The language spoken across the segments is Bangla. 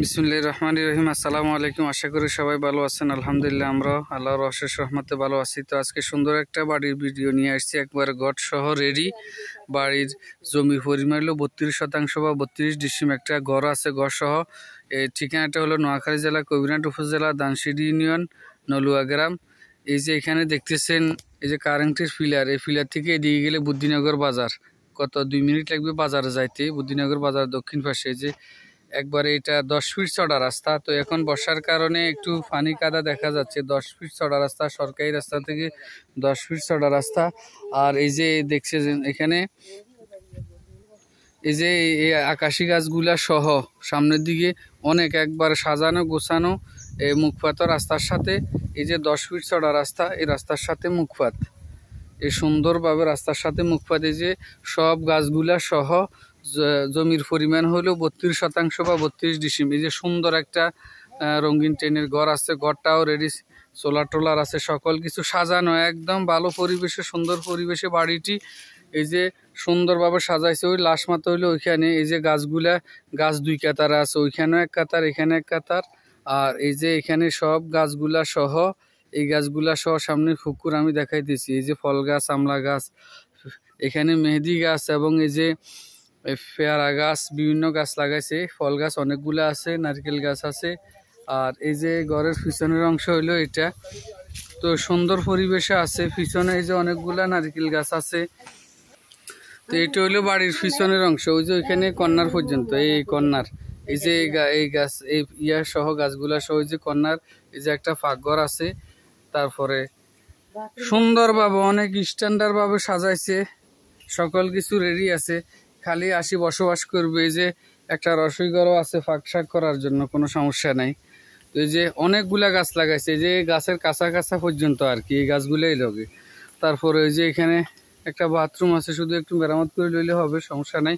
বিসমিল্লাহির রহমানির রহিম। আসসালামু আলাইকুম। আশা করি সবাই ভালো আছেন। আলহামদুলিল্লাহ আমরা আল্লাহর অশেষ রহমতে ভালো আছি। তো আজকে সুন্দর একটা বাড়ির ভিডিও নিয়ে আসছি, একবার গট সহ রেডি। বাড়ির জমির পরিমাণ হলো 32% বা 32 ডিসিম একটা ঘর আছে ঘর সহ। এই ঠিকানাটা হলো নোয়াখালী জেলা কবিরহাট উপজেলা দানসিডি ইউনিয়ন নলুয়া গ্রাম। এই যে এখানে দেখতেছেন এই যে কারেন্টের পিলার, এই পিলার থেকে এদিকে গেলে বুদ্ধিনগর বাজার, কত 2 মিনিট লাগবে বাজারে যাইতে। বুদ্ধিনগর বাজার দক্ষিণ পাশে যে একবারে এটা 10 ফিট চড়া রাস্তা। তো এখন বর্ষার কারণে একটু পানি কাদা দেখা যাচ্ছে। 10 ফিট চড়া রাস্তা, সরকারি রাস্তা থেকে 10 ফিট চড়া রাস্তা। আর এই যে দেখছেন এখানে এই যে এই আকাশি গাছগুলা সহ সামনের দিকে অনেক একবার সাজানো গোছানো এই মুখপাত রাস্তার সাথে। এই যে 10 ফিট চড়া রাস্তা, এই রাস্তার সাথে মুখপাত, এই সুন্দরভাবে রাস্তার সাথে মুখপাত। এই যে সব গাছগুলা সহ জমির পরিমাণ হলো 32% বা 32 ডিসিম। এই যে সুন্দর একটা রঙিন ট্রেনের ঘর আছে, ঘরটাও রেডি, সোলার টোলার আছে, সকল কিছু সাজানো একদম ভালো পরিবেশে, সুন্দর পরিবেশে বাড়িটি এই যে সুন্দরভাবে সাজাইছে। ওই লাশ মাথা হইলো ওইখানে এই যে গাছগুলা, গাছ 2 কাতার আছে, ওইখানেও 1 কাতার, এখানে 1 কাতার। আর এই যে এখানে সব গাছগুলা সহ, এই গাছগুলা সহ সামনে পুকুর আমি দেখাইতেছি। এই যে ফল গাছ, আমলা গাছ, এখানে মেহেদি গাছ এবং এই যে পেয়ারা গাছ, বিভিন্ন গাছ লাগাইছে। ফল গাছ অনেকগুলো আছে, নারকেল গাছ আছে। আর এই যে ঘরের পিছনের অংশ হইলো এটা, তো সুন্দর পরিবেশে আছে। পিছনে এই যে অনেকগুলা নারকেল গাছ আছে। তো এটা হইলো বাড়ির পিছনের অংশ। ওই যে ওইখানে কর্নার পর্যন্ত, এই কর্নার এই যে এই গাছ, এই ইয়া সহ গাছগুলা সহ যে কর্নার, এই যে একটা পাকঘর আছে। তারপরে সুন্দরভাবে অনেক স্ট্যান্ডার্ড ভাবে সাজাইছে, সকল কিছু রেডি আছে, খালি আসি বসবাস করবে। এই যে একটা রসই ঘরও আছে ফাঁক শাক করার জন্য, কোনো সমস্যা নাই। তো এই যে অনেকগুলা গাছ লাগাইছে, এই যে গাছের কাছা কাছা পর্যন্ত আর কি, এই গাছগুলাই লগে। তারপরে ওই যে এখানে একটা বাথরুম আছে, শুধু একটু মেরামত করে লইলে হবে, সমস্যা নাই।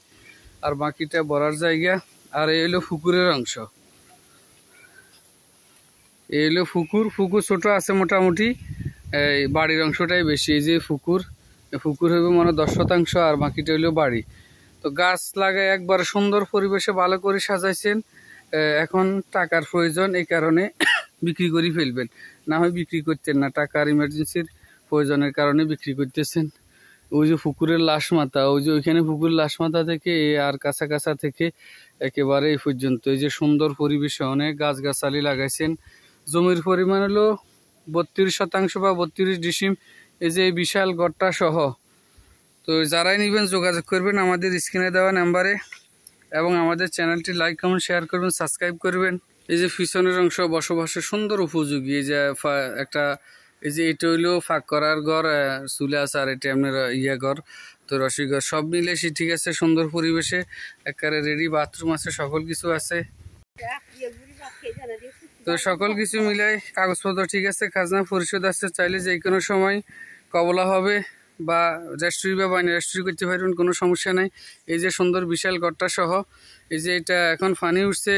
আর বাকিটা বড়ার জায়গা। আর এই হলো পুকুরের অংশ, এই হলো পুকুর। পুকুর ছোট আছে মোটামুটি, এই বাড়ির অংশটাই বেশি। এই যে পুকুর, পুকুর হইবে মনে 10%, আর বাকিটা হইলো বাড়ি। তো গাছ লাগায় একবার সুন্দর পরিবেশে ভালো করে সাজাইছেন। এখন টাকার প্রয়োজন, এই কারণে বিক্রি করে ফেলবেন, না হয় বিক্রি করতেন না। টাকার ইমার্জেন্সির প্রয়োজনের কারণে বিক্রি করতেছেন। ওই যে পুকুরের লাশ মাথা, ওই যে ওইখানে পুকুরের লাশ মাথা থেকে আর কাছা কাছা থেকে একেবারে এই পর্যন্ত এই যে সুন্দর পরিবেশে অনেক গাছগাছালি লাগাইছেন। জমির পরিমাণ হলো 32% বা 32 ডিসিম। এই যে এই বিশাল গড়টা সহ। তো যারাই নেবেন যোগাযোগ করবেন আমাদের স্ক্রিনে দেওয়া নাম্বারে, এবং আমাদের চ্যানেলটি লাইক কমেন্ট শেয়ার করবেন, সাবস্ক্রাইব করবেন। এই যে পিছনের অংশ বসবাসের সুন্দর উপযোগী। এই যে একটা এই যে এটা হইলো ফাঁক করার ঘর, চুলে আছে, আর এটা আপনার ইয়া ঘর, তো রসই ঘর, সব মিলে সে ঠিক আছে। সুন্দর পরিবেশে একেবারে রেডি, বাথরুম আছে, সকল কিছু আছে। তো সকল কিছু মিলাই কাগজপত্র ঠিক আছে, খাজনা পরিশোধ আছে, চাইলে যে কোনো সময় কবলা হবে বা রেজিস্ট্রি বা বাইনা রেজিস্ট্রি করতে পারবেন, কোনো সমস্যা নাই। এই যে সুন্দর বিশাল ঘরটা সহ। এই যে এটা এখন পানি উঠছে,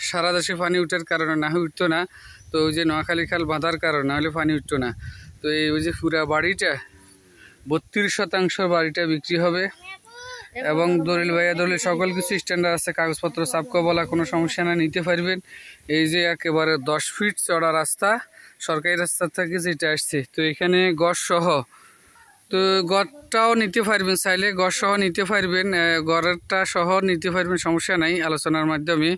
সারা দেশে পানি উঠার কারণে, না হয় উঠতো না। তো ওই যে নোয়াখালী খাল বাঁধার কারণে, না হলে পানি উঠতো না। তো এই ওই যে পুরা বাড়িটা 32% বাড়িটা বিক্রি হবে, এবং দলিল ভাইয়া দলিল সকল কিছু স্ট্যান্ডার্ড আছে, কাগজপত্র সাবকো বলা, কোনো সমস্যা না, নিতে পারবেন। এই যে একেবারে 10 ফিট চড়া রাস্তা, সরকারি রাস্তা থেকে যেটা আসছে। তো এখানে গড় সহ, তো গড়টাও নিতে পারবেন, চাইলে গড় সহ নিতে পারবেন, গড়েরটা সহ নিতে পারবেন, সমস্যা নাই আলোচনার মাধ্যমে।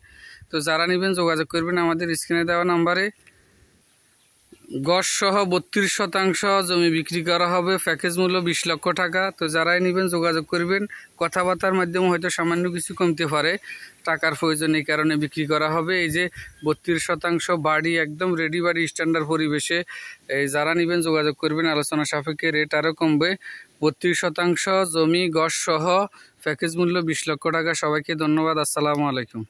তো যারা নেবেন যোগাযোগ করবেন আমাদের স্ক্রিনে দেওয়া নাম্বারে। গড় সহ 32% জমি বিক্রি করা হবে, প্যাকেজ মূল্য 20 লক্ষ টাকা। তো যারাই নেবেন যোগাযোগ করবেন, কথাবার্তার মাধ্যমে হয়তো সামান্য কিছু কমতে পারে, টাকার প্রয়োজন, এই কারণে বিক্রি করা হবে। এই যে 32% বাড়ি, একদম রেডি বাড়ি, স্ট্যান্ডার্ড পরিবেশে। এই যারা নেবেন যোগাযোগ করবেন, আলোচনা সাপেক্ষে রেট আরও কমবে। 32% জমি গড় সহ, প্যাকেজ মূল্য 20 লক্ষ টাকা। সবাইকে ধন্যবাদ। আসসালামু আলাইকুম।